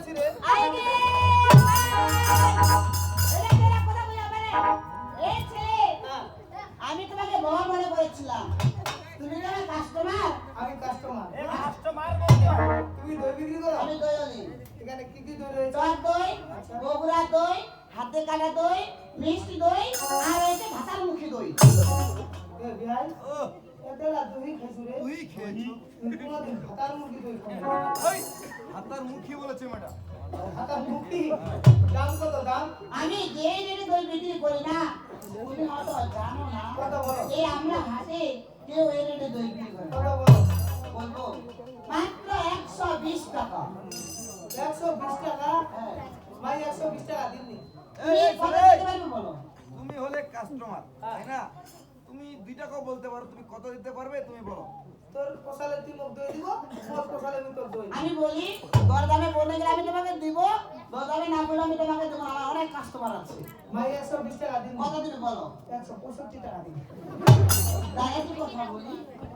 আসি রে। আইগে এরা কথা বলে পারে এই ছেলে হ্যাঁ, আমি তোমাকে বাবা মনে করেছিলাম তুমি কি আমার কাস্টমার আমি কাস্টমার। কাস্টমার বলতে তুমি দই বিক্রি করো? আমি দইনি এখানে কি কি দই রয়েছে? টক দই বগুড়া দই হাতে কাটা দই মিষ্টি দই আর এই যে ভাতার মুখী দই এ ভাই, এতেলা দই খাইছো রে? তুই খেয়েছো কোনদিন ভাতার মুরগি দই খাই না। ওই হাতার মুখী বলেছে ম্যাডাম ভাতার মুরগি দাম কত দাম? আমি যে রেটে দই বিক্রি করি না তুমি হয়তো জানো না কত বলো? এই আমরা হাটে কেউ এই রেটে দই বিক্রি করে কত না। বলো? বলবো মাত্র 120 টাকা 120 টাকা? হ্যাঁ ভাই 120 টাকা দিননি। তুমি কত দিতে পারবে বলো তুমি হলে কাস্টমার তাই না তুমি 2 টাকাও বলতে পারো তুমি কত দিতে পারবে তুমি বলো তোর পোষালে তুই মোক দই দিব, মোর পোষালে আমি তোর দই দিব। আমি বলি দরদামে বলে গেলে আমি তোমাকে দিব দরদামে না বলে আমি তোমাকে দেবো না। আমার অনেক কাস্টমার আছে ভাই 120 টাকা দিন। কত দিবে বলো 165 টাকা দিন। ডাইরেক্ট কথা বলি